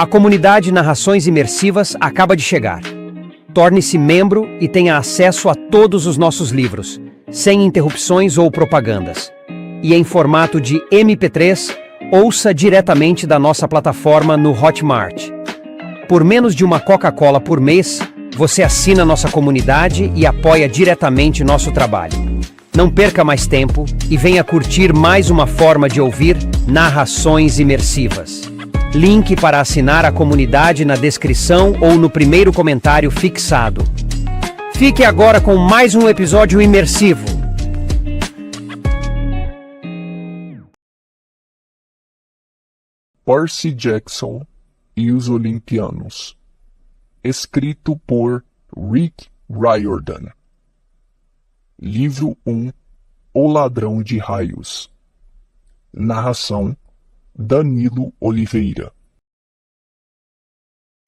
A comunidade Narrações Imersivas acaba de chegar. Torne-se membro e tenha acesso a todos os nossos livros, sem interrupções ou propagandas. E em formato de MP3, ouça diretamente da nossa plataforma no Hotmart. Por menos de uma Coca-Cola por mês, você assina nossa comunidade e apoia diretamente nosso trabalho. Não perca mais tempo e venha curtir mais uma forma de ouvir narrações imersivas. Link para assinar a comunidade na descrição ou no primeiro comentário fixado. Fique agora com mais um episódio imersivo. Percy Jackson e os Olimpianos. Escrito por Rick Riordan. Livro 1: O Ladrão de Raios. Narração: Danilo Oliveira.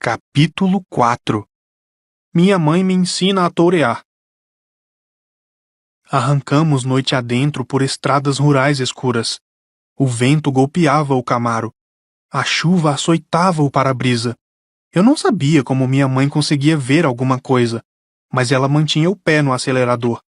Capítulo 4. Minha mãe me ensina a tourear. Arrancamos noite adentro por estradas rurais escuras. O vento golpeava o Camaro. A chuva açoitava o para-brisa. Eu não sabia como minha mãe conseguia ver alguma coisa, mas ela mantinha o pé no acelerador.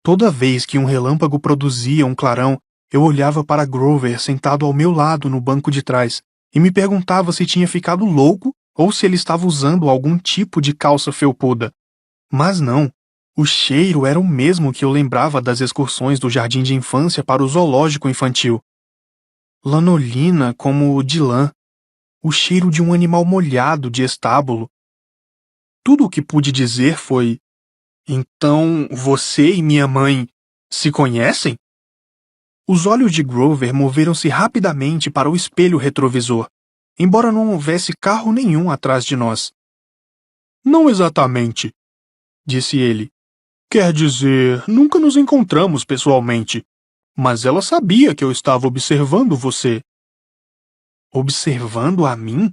Toda vez que um relâmpago produzia um clarão, eu olhava para Grover sentado ao meu lado no banco de trás e me perguntava se tinha ficado louco ou se ele estava usando algum tipo de calça felpuda. Mas não, o cheiro era o mesmo que eu lembrava das excursões do jardim de infância para o zoológico infantil. Lanolina como de lã, o cheiro de um animal molhado de estábulo. Tudo o que pude dizer foi: "Então você e minha mãe se conhecem?" Os olhos de Grover moveram-se rapidamente para o espelho retrovisor, embora não houvesse carro nenhum atrás de nós. "Não exatamente", disse ele. "Quer dizer, nunca nos encontramos pessoalmente, mas ela sabia que eu estava observando você." "Observando a mim?"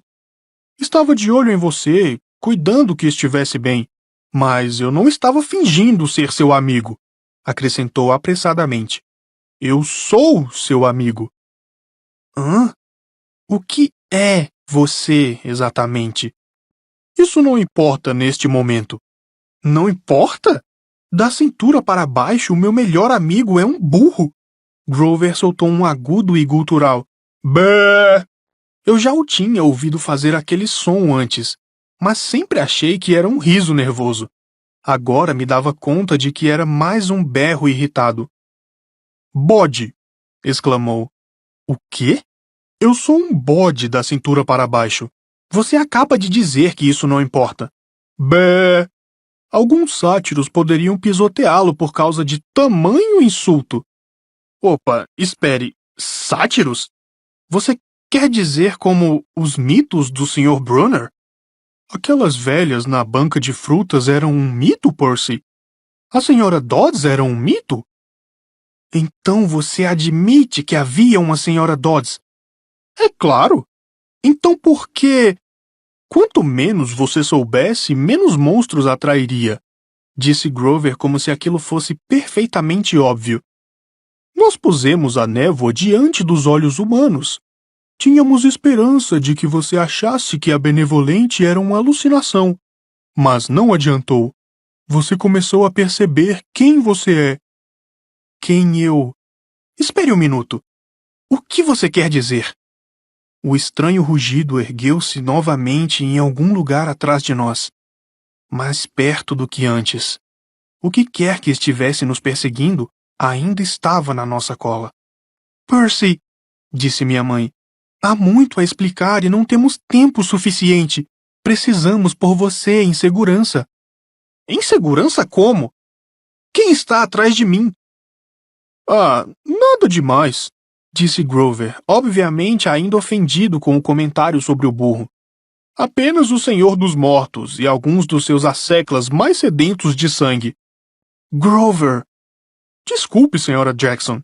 "Estava de olho em você, cuidando que estivesse bem, mas eu não estava fingindo ser seu amigo", acrescentou apressadamente. "Eu sou seu amigo." "Hã? O que é você, exatamente?" "Isso não importa neste momento." "Não importa? Da cintura para baixo, o meu melhor amigo é um burro." Grover soltou um agudo e gutural "Bé!" Eu já o tinha ouvido fazer aquele som antes, mas sempre achei que era um riso nervoso. Agora me dava conta de que era mais um berro irritado. "Bode!" exclamou. "O quê?" "Eu sou um bode da cintura para baixo. Você acaba de dizer que isso não importa." "Bé!" Alguns sátiros poderiam pisoteá-lo por causa de tamanho insulto. Opa, espere. Sátiros? Você quer dizer como os mitos do Sr. Brunner? Aquelas velhas na banca de frutas eram um mito, Percy? A Sra. Dodds era um mito? Então você admite que havia uma Sra. Dodds? É claro. Então por que... Quanto menos você soubesse, menos monstros atrairia, disse Grover como se aquilo fosse perfeitamente óbvio. Nós pusemos a névoa diante dos olhos humanos. Tínhamos esperança de que você achasse que a benevolente era uma alucinação. Mas não adiantou. Você começou a perceber quem você é. Quem eu... Espere um minuto. O que você quer dizer? O estranho rugido ergueu-se novamente em algum lugar atrás de nós, mais perto do que antes. O que quer que estivesse nos perseguindo ainda estava na nossa cola. "Percy", disse minha mãe, "há muito a explicar e não temos tempo suficiente. Precisamos pôr você em segurança." "Em segurança como? Quem está atrás de mim?" "Ah, nada demais", disse Grover, obviamente ainda ofendido com o comentário sobre o burro. "Apenas o Senhor dos Mortos e alguns dos seus asseclas mais sedentos de sangue." "Grover!" "Desculpe, Sra. Jackson.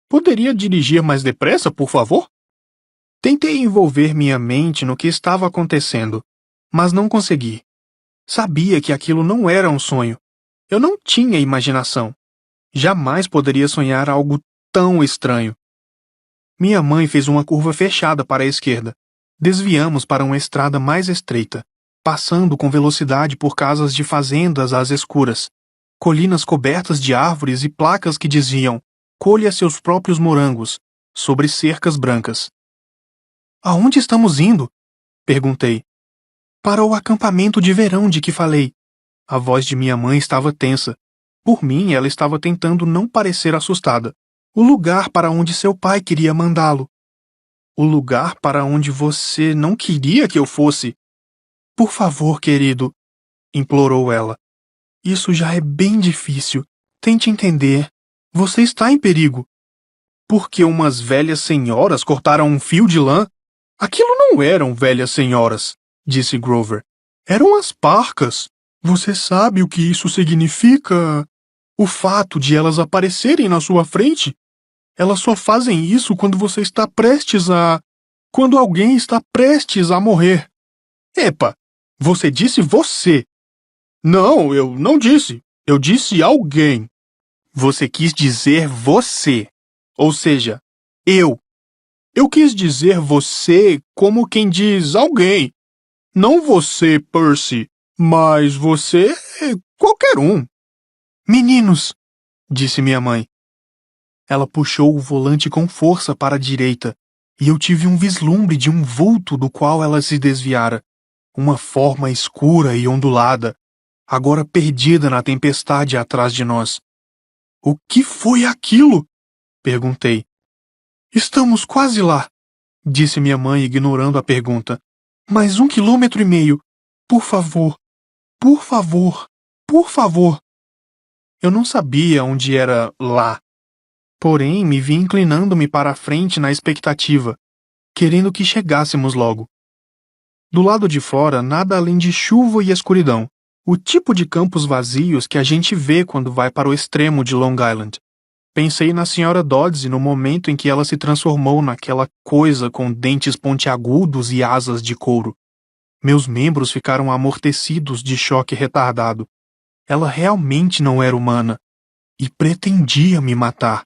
Poderia dirigir mais depressa, por favor?" Tentei envolver minha mente no que estava acontecendo, mas não consegui. Sabia que aquilo não era um sonho. Eu não tinha imaginação. Jamais poderia sonhar algo tão estranho. Minha mãe fez uma curva fechada para a esquerda. Desviamos para uma estrada mais estreita, passando com velocidade por casas de fazendas às escuras, colinas cobertas de árvores e placas que diziam: colha seus próprios morangos, sobre cercas brancas. Aonde estamos indo? Perguntei. Para o acampamento de verão de que falei. A voz de minha mãe estava tensa. Por mim, ela estava tentando não parecer assustada. O lugar para onde seu pai queria mandá-lo. O lugar para onde você não queria que eu fosse. Por favor, querido, implorou ela. Isso já é bem difícil. Tente entender. Você está em perigo. Porque umas velhas senhoras cortaram um fio de lã? Aquilo não eram velhas senhoras, disse Grover. Eram as parcas. Você sabe o que isso significa? O fato de elas aparecerem na sua frente? Elas só fazem isso quando você está prestes a... quando alguém está prestes a morrer. Epa, você disse você. Não, eu não disse. Eu disse alguém. Você quis dizer você. Ou seja, eu. Eu quis dizer você como quem diz alguém. Não você, Percy, mas você é qualquer um. Meninos, disse minha mãe. Ela puxou o volante com força para a direita, e eu tive um vislumbre de um vulto do qual ela se desviara. Uma forma escura e ondulada, agora perdida na tempestade atrás de nós. O que foi aquilo? Perguntei. Estamos quase lá, disse minha mãe, ignorando a pergunta. Mais 1,5 quilômetros. Por favor, por favor, por favor. Eu não sabia onde era lá. Porém, me vi inclinando-me para a frente na expectativa, querendo que chegássemos logo. Do lado de fora, nada além de chuva e escuridão, o tipo de campos vazios que a gente vê quando vai para o extremo de Long Island. Pensei na Sra. Dodds no momento em que ela se transformou naquela coisa com dentes pontiagudos e asas de couro. Meus membros ficaram amortecidos de choque retardado. Ela realmente não era humana e pretendia me matar.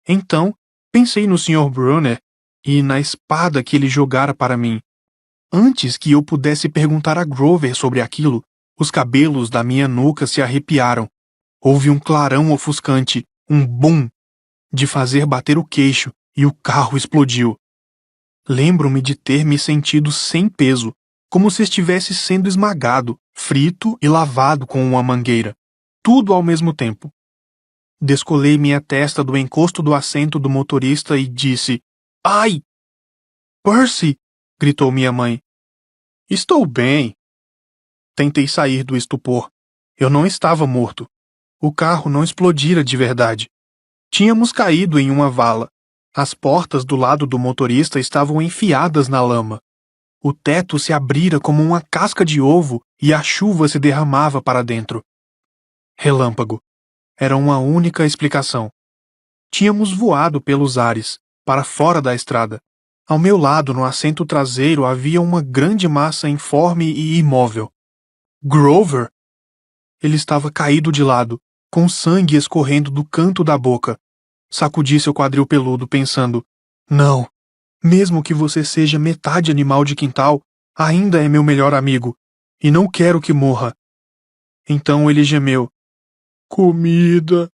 Então, pensei no Sr. Brunner e na espada que ele jogara para mim. Antes que eu pudesse perguntar a Grover sobre aquilo, os cabelos da minha nuca se arrepiaram. Houve um clarão ofuscante, um bum, de fazer bater o queixo, e o carro explodiu. Lembro-me de ter me sentido sem peso, como se estivesse sendo esmagado, frito e lavado com uma mangueira. Tudo ao mesmo tempo. Descolei minha testa do encosto do assento do motorista e disse: Ai! Percy! Gritou minha mãe. Estou bem. Tentei sair do estupor. Eu não estava morto. O carro não explodira de verdade. Tínhamos caído em uma vala. As portas do lado do motorista estavam enfiadas na lama. O teto se abrira como uma casca de ovo e a chuva se derramava para dentro. Relâmpago. Era uma única explicação. Tínhamos voado pelos ares, para fora da estrada. Ao meu lado, no assento traseiro, havia uma grande massa informe e imóvel. Grover! Ele estava caído de lado, com sangue escorrendo do canto da boca. Sacudi seu quadril peludo, pensando: não, mesmo que você seja metade animal de quintal, ainda é meu melhor amigo, e não quero que morra. Então ele gemeu: comida.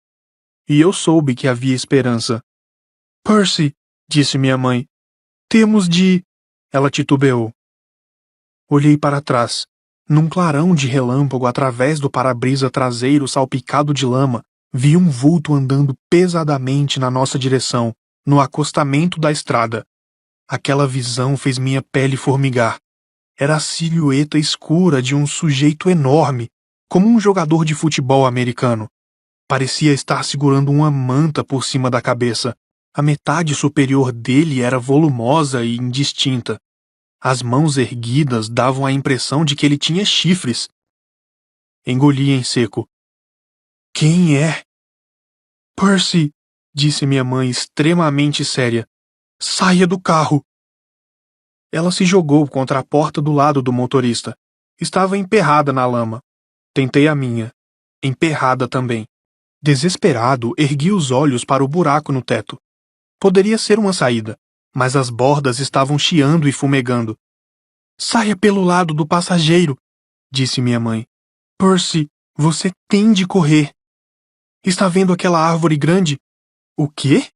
E eu soube que havia esperança. Percy, disse minha mãe, temos de... Ela titubeou. Olhei para trás. Num clarão de relâmpago através do para-brisa traseiro salpicado de lama, vi um vulto andando pesadamente na nossa direção, no acostamento da estrada. Aquela visão fez minha pele formigar. Era a silhueta escura de um sujeito enorme, como um jogador de futebol americano. Parecia estar segurando uma manta por cima da cabeça. A metade superior dele era volumosa e indistinta. As mãos erguidas davam a impressão de que ele tinha chifres. Engoli em seco. Quem é? Percy, disse minha mãe extremamente séria. Saia do carro. Ela se jogou contra a porta do lado do motorista. Estava emperrada na lama. Tentei a minha. Emperrada também. Desesperado, ergui os olhos para o buraco no teto. Poderia ser uma saída. mas as bordas estavam chiando e fumegando. Saia pelo lado do passageiro, disse minha mãe. Percy, você tem de correr. Está vendo aquela árvore grande? O quê?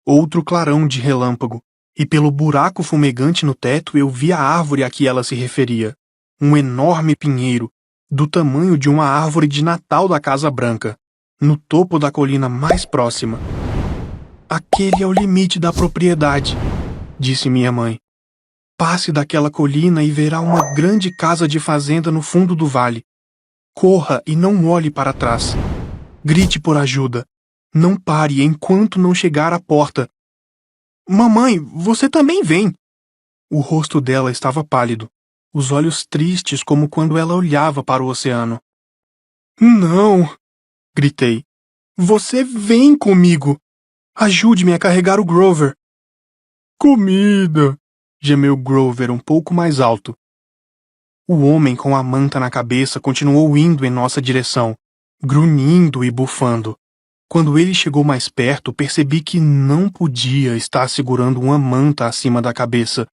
Outro clarão de relâmpago, e pelo buraco fumegante no teto eu vi a árvore a que ela se referia. Um enorme pinheiro, do tamanho de uma árvore de Natal da Casa Branca, no topo da colina mais próxima. Aquele é o limite da propriedade, disse minha mãe. Passe daquela colina e verá uma grande casa de fazenda no fundo do vale. Corra e não olhe para trás. Grite por ajuda. Não pare enquanto não chegar à porta. Mamãe, você também vem. O rosto dela estava pálido, os olhos tristes como quando ela olhava para o oceano. Não, gritei. Você vem comigo. Ajude-me a carregar o Grover. Comida, gemeu Grover um pouco mais alto. O homem com a manta na cabeça continuou indo em nossa direção, grunhindo e bufando. Quando ele chegou mais perto, percebi que não podia estar segurando uma manta acima da cabeça,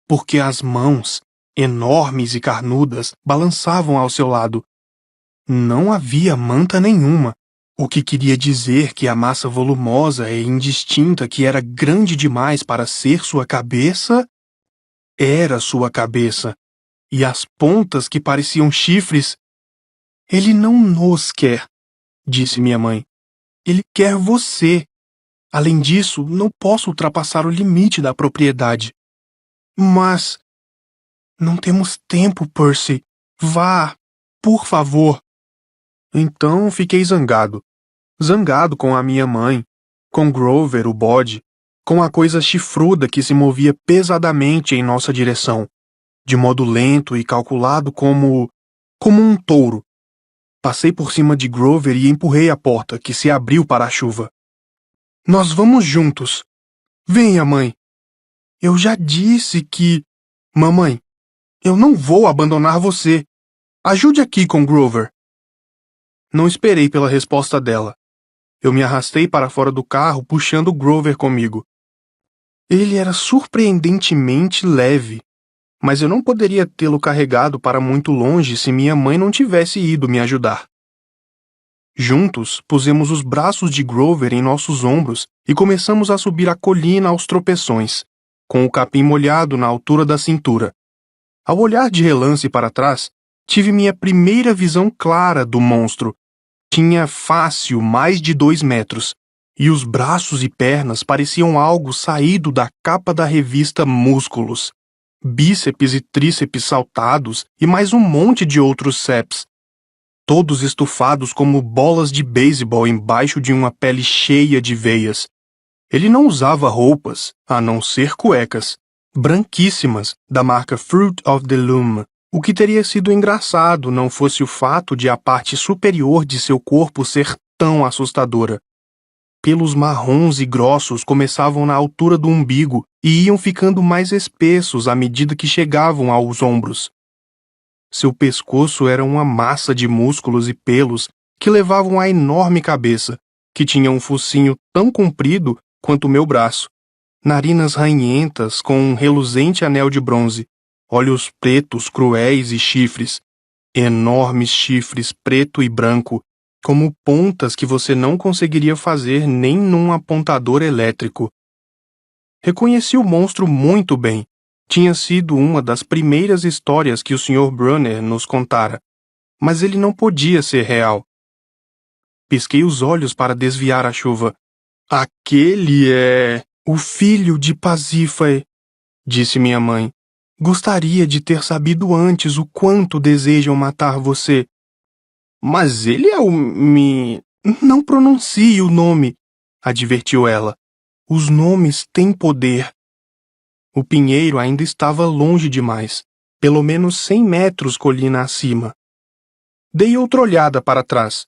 porque as mãos, enormes e carnudas, balançavam ao seu lado. Não havia manta nenhuma, o que queria dizer que a massa volumosa e indistinta que era grande demais para ser sua cabeça, era sua cabeça, e as pontas que pareciam chifres. Ele não nos quer, disse minha mãe. Ele quer você. Além disso, não posso ultrapassar o limite da propriedade. Mas... não temos tempo, Percy. Vá, por favor. Então fiquei zangado. Zangado com a minha mãe, com Grover, o bode, com a coisa chifruda que se movia pesadamente em nossa direção, de modo lento e calculado como um touro. Passei por cima de Grover e empurrei a porta, que se abriu para a chuva. Nós vamos juntos. Venha, mãe. Eu já disse que... Mamãe, eu não vou abandonar você. Ajude aqui com Grover. Não esperei pela resposta dela. Eu me arrastei para fora do carro, puxando Grover comigo. Ele era surpreendentemente leve, mas eu não poderia tê-lo carregado para muito longe se minha mãe não tivesse ido me ajudar. Juntos, pusemos os braços de Grover em nossos ombros e começamos a subir a colina aos tropeções, com o capim molhado na altura da cintura. Ao olhar de relance para trás, tive minha primeira visão clara do monstro. Tinha fácil mais de 2 metros, e os braços e pernas pareciam algo saído da capa da revista Músculos. Bíceps e tríceps saltados e mais um monte de outros seps, todos estufados como bolas de beisebol embaixo de uma pele cheia de veias. Ele não usava roupas, a não ser cuecas, branquíssimas, da marca Fruit of the Loom, o que teria sido engraçado não fosse o fato de a parte superior de seu corpo ser tão assustadora. Pelos marrons e grossos começavam na altura do umbigo e iam ficando mais espessos à medida que chegavam aos ombros. Seu pescoço era uma massa de músculos e pelos que levavam à enorme cabeça, que tinha um focinho tão comprido quanto o meu braço, narinas ranhentas com um reluzente anel de bronze, olhos pretos cruéis e chifres, enormes chifres preto e branco, como pontas que você não conseguiria fazer nem num apontador elétrico. Reconheci o monstro muito bem. Tinha sido uma das primeiras histórias que o Sr. Brunner nos contara, mas ele não podia ser real. Pisquei os olhos para desviar a chuva. Aquele é o filho de Pasífae, disse minha mãe. Gostaria de ter sabido antes o quanto desejam matar você. Mas ele é o Não pronuncie o nome, advertiu ela. Os nomes têm poder. O pinheiro ainda estava longe demais, pelo menos 100 metros colina acima. Dei outra olhada para trás.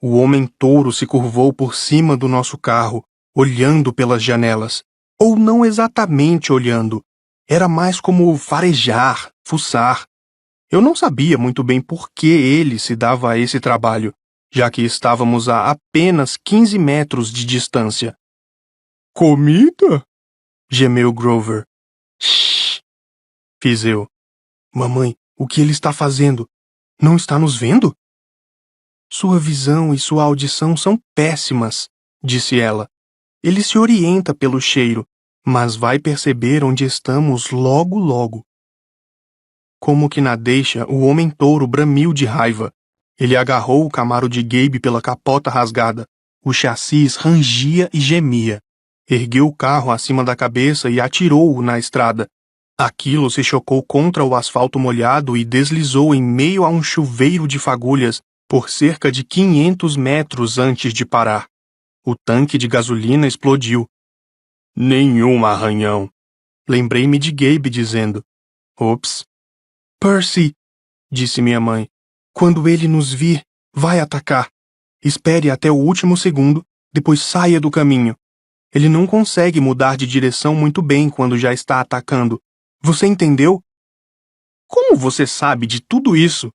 O homem-touro se curvou por cima do nosso carro, olhando pelas janelas. Ou não exatamente olhando. Era mais como farejar, fuçar. Eu não sabia muito bem por que ele se dava a esse trabalho, já que estávamos a apenas 15 metros de distância. Comida? gemeu Grover. Shh! Fiz eu. Mamãe, o que ele está fazendo? Não está nos vendo? Sua visão e sua audição são péssimas, disse ela. Ele se orienta pelo cheiro, mas vai perceber onde estamos logo logo. Como que na deixa, o homem-touro bramiu de raiva. Ele agarrou o Camaro de Gabe pela capota rasgada. O chassis rangia e gemia. Ergueu o carro acima da cabeça e atirou-o na estrada. Aquilo se chocou contra o asfalto molhado e deslizou em meio a um chuveiro de fagulhas por cerca de 500 metros antes de parar. O tanque de gasolina explodiu. Nenhum arranhão. Lembrei-me de Gabe dizendo. Ops. Percy, disse minha mãe. Quando ele nos vir, vai atacar. Espere até o último segundo, depois saia do caminho. Ele não consegue mudar de direção muito bem quando já está atacando. Você entendeu? Como você sabe de tudo isso?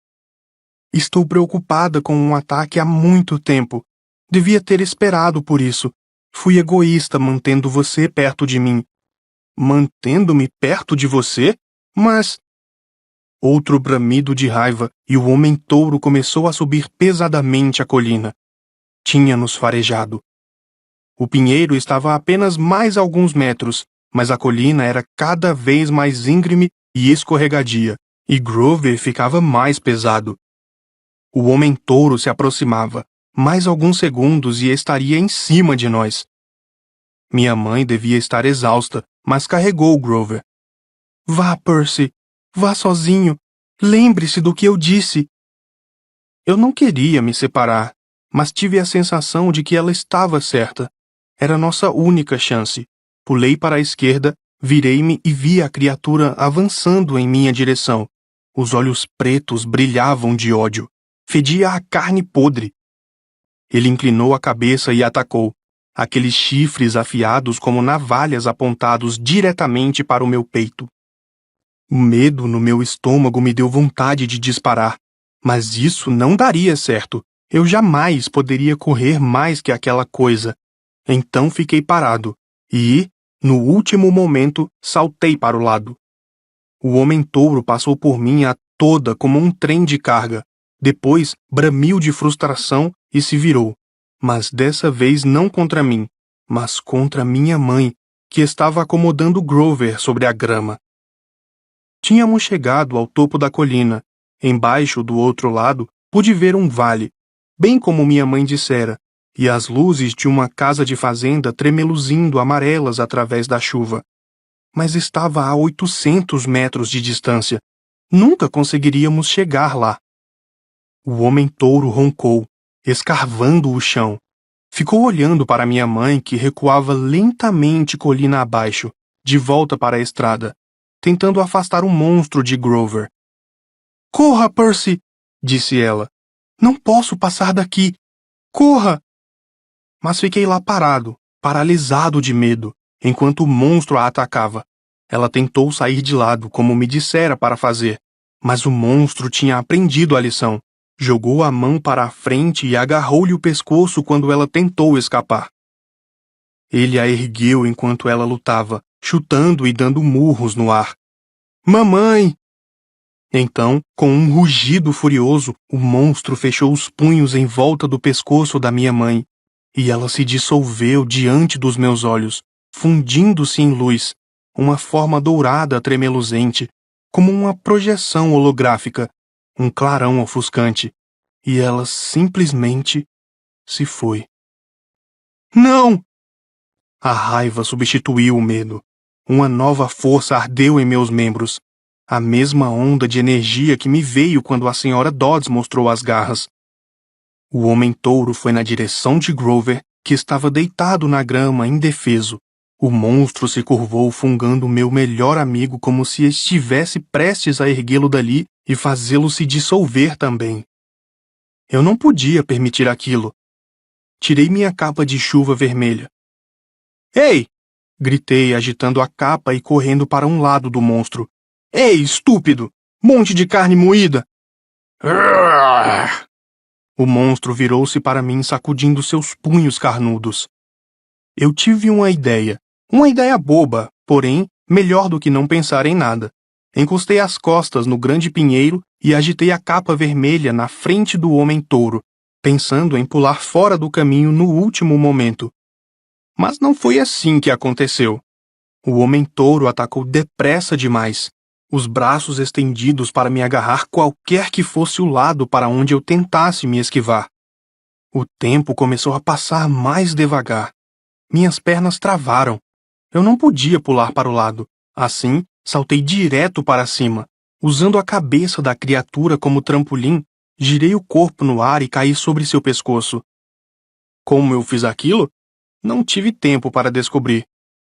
Estou preocupada com um ataque há muito tempo. Devia ter esperado por isso. Fui egoísta mantendo você perto de mim. Mantendo-me perto de você? Mas... Outro bramido de raiva e o homem-touro começou a subir pesadamente a colina. Tinha-nos farejado. O pinheiro estava a apenas mais alguns metros, mas a colina era cada vez mais íngreme e escorregadia, e Grover ficava mais pesado. O homem-touro se aproximava. Mais alguns segundos e estaria em cima de nós. Minha mãe devia estar exausta, mas carregou Grover. Vá, Percy. Vá sozinho. Lembre-se do que eu disse. Eu não queria me separar, mas tive a sensação de que ela estava certa. Era nossa única chance. Pulei para a esquerda, virei-me e vi a criatura avançando em minha direção. Os olhos pretos brilhavam de ódio. Fedia a carne podre. Ele inclinou a cabeça e atacou. Aqueles chifres afiados como navalhas apontados diretamente para o meu peito. O medo no meu estômago me deu vontade de disparar. Mas isso não daria certo. Eu jamais poderia correr mais que aquela coisa. Então fiquei parado. E, no último momento, saltei para o lado. O homem-touro passou por mim a toda como um trem de carga. Depois, bramiu de frustração e se virou. Mas dessa vez não contra mim, mas contra minha mãe, que estava acomodando Grover sobre a grama. Tínhamos chegado ao topo da colina. Embaixo, do outro lado, pude ver um vale, bem como minha mãe dissera, e as luzes de uma casa de fazenda tremeluzindo amarelas através da chuva. Mas estava a 800 metros de distância. Nunca conseguiríamos chegar lá. O homem-touro roncou, escarvando o chão. Ficou olhando para minha mãe, que recuava lentamente colina abaixo, de volta para a estrada, tentando afastar o monstro de Grover. Corra, Percy! Disse ela. Não posso passar daqui. Corra! Mas fiquei lá parado, paralisado de medo, enquanto o monstro a atacava. Ela tentou sair de lado, como me dissera para fazer, mas o monstro tinha aprendido a lição. Jogou a mão para a frente e agarrou-lhe o pescoço quando ela tentou escapar. Ele a ergueu enquanto ela lutava, chutando e dando murros no ar. Mamãe! Então, com um rugido furioso, o monstro fechou os punhos em volta do pescoço da minha mãe, e ela se dissolveu diante dos meus olhos, fundindo-se em luz, uma forma dourada tremeluzente, como uma projeção holográfica, um clarão ofuscante, e ela simplesmente se foi. Não! A raiva substituiu o medo. Uma nova força ardeu em meus membros. A mesma onda de energia que me veio quando a senhora Dodds mostrou as garras. O homem-touro foi na direção de Grover, que estava deitado na grama, indefeso. O monstro se curvou, fungando meu melhor amigo como se estivesse prestes a erguê-lo dali e fazê-lo se dissolver também. Eu não podia permitir aquilo. Tirei minha capa de chuva vermelha. Ei! Gritei, agitando a capa e correndo para um lado do monstro. Ei, estúpido! Monte de carne moída! O monstro virou-se para mim, sacudindo seus punhos carnudos. Eu tive uma ideia boba, porém, melhor do que não pensar em nada. Encostei as costas no grande pinheiro e agitei a capa vermelha na frente do homem-touro, pensando em pular fora do caminho no último momento. Mas não foi assim que aconteceu. O homem-touro atacou depressa demais, os braços estendidos para me agarrar qualquer que fosse o lado para onde eu tentasse me esquivar. O tempo começou a passar mais devagar. Minhas pernas travaram. Eu não podia pular para o lado. Assim, saltei direto para cima. Usando a cabeça da criatura como trampolim, girei o corpo no ar e caí sobre seu pescoço. Como eu fiz aquilo? Não tive tempo para descobrir.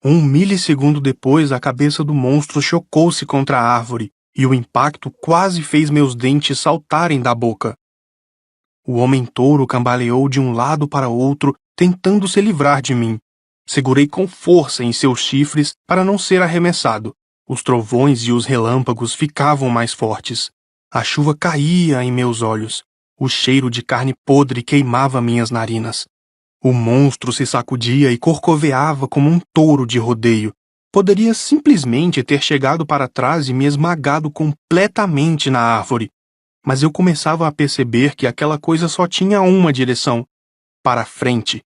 1 milissegundo depois, a cabeça do monstro chocou-se contra a árvore, e o impacto quase fez meus dentes saltarem da boca. O homem-touro cambaleou de um lado para outro, tentando se livrar de mim. Segurei com força em seus chifres para não ser arremessado. Os trovões e os relâmpagos ficavam mais fortes. A chuva caía em meus olhos. O cheiro de carne podre queimava minhas narinas. O monstro se sacudia e corcoveava como um touro de rodeio. Poderia simplesmente ter chegado para trás e me esmagado completamente na árvore. Mas eu começava a perceber que aquela coisa só tinha uma direção: para frente.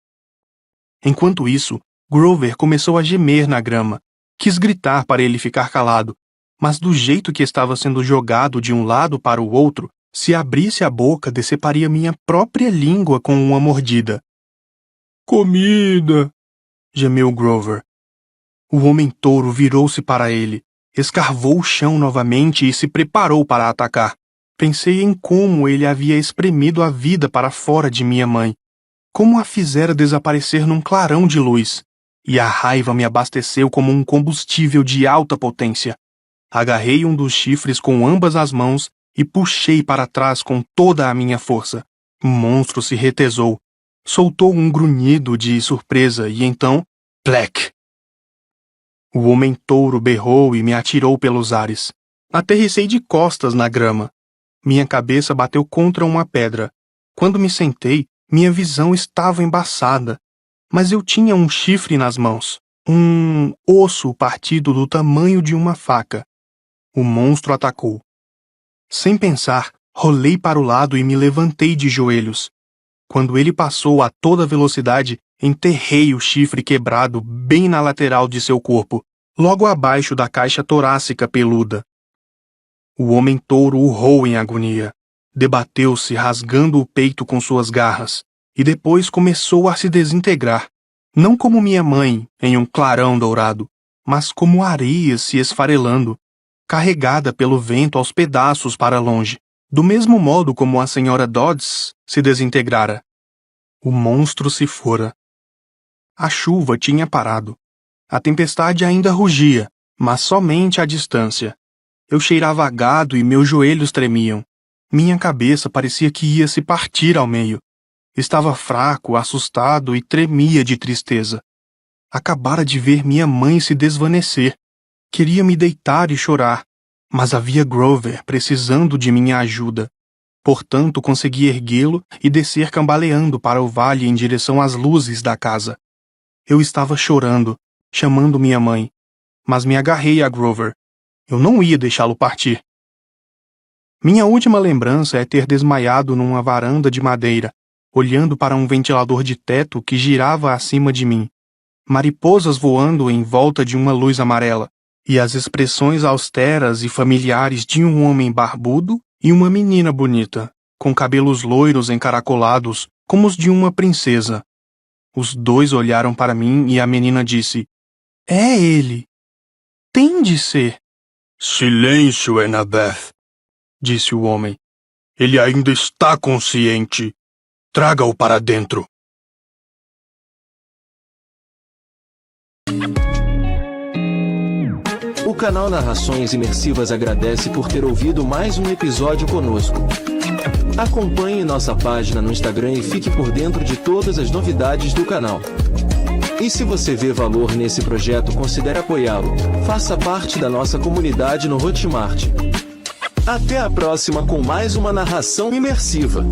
Enquanto isso, Grover começou a gemer na grama. Quis gritar para ele ficar calado, mas do jeito que estava sendo jogado de um lado para o outro, se abrisse a boca, deceparia minha própria língua com uma mordida. Comida! Gemeu Grover. O homem-touro virou-se para ele, escarvou o chão novamente e se preparou para atacar. Pensei em como ele havia espremido a vida para fora de minha mãe, como a fizera desaparecer num clarão de luz, e a raiva me abasteceu como um combustível de alta potência. Agarrei um dos chifres com ambas as mãos e puxei para trás com toda a minha força. O monstro se retesou. Soltou um grunhido de surpresa e então, plec! O homem-touro berrou e me atirou pelos ares. Aterrissei de costas na grama. Minha cabeça bateu contra uma pedra. Quando me sentei, minha visão estava embaçada. Mas eu tinha um chifre nas mãos. Um osso partido do tamanho de uma faca. O monstro atacou. Sem pensar, rolei para o lado e me levantei de joelhos. Quando ele passou a toda velocidade, enterrei o chifre quebrado bem na lateral de seu corpo, logo abaixo da caixa torácica peluda. O homem-touro urrou em agonia. Debateu-se, rasgando o peito com suas garras, e depois começou a se desintegrar, não como minha mãe, em um clarão dourado, mas como areia se esfarelando, carregada pelo vento aos pedaços para longe, do mesmo modo como a senhora Dodds se desintegrara. O monstro se fora. A chuva tinha parado. A tempestade ainda rugia, mas somente à distância. Eu cheirava a gado e meus joelhos tremiam. Minha cabeça parecia que ia se partir ao meio. Estava fraco, assustado e tremia de tristeza. Acabara de ver minha mãe se desvanecer. Queria me deitar e chorar, mas havia Grover precisando de minha ajuda. Portanto, consegui erguê-lo e descer cambaleando para o vale em direção às luzes da casa. Eu estava chorando, chamando minha mãe, mas me agarrei a Grover. Eu não ia deixá-lo partir. Minha última lembrança é ter desmaiado numa varanda de madeira, olhando para um ventilador de teto que girava acima de mim, mariposas voando em volta de uma luz amarela, e as expressões austeras e familiares de um homem barbudo e uma menina bonita, com cabelos loiros encaracolados como os de uma princesa. Os dois olharam para mim e a menina disse: "É ele. Tem de ser." "Silêncio, Annabeth", disse o homem. "Ele ainda está consciente. Traga-o para dentro." O canal Narrações Imersivas agradece por ter ouvido mais um episódio conosco. Acompanhe nossa página no Instagram e fique por dentro de todas as novidades do canal. E se você vê valor nesse projeto, considere apoiá-lo. Faça parte da nossa comunidade no Hotmart. Até a próxima com mais uma narração imersiva.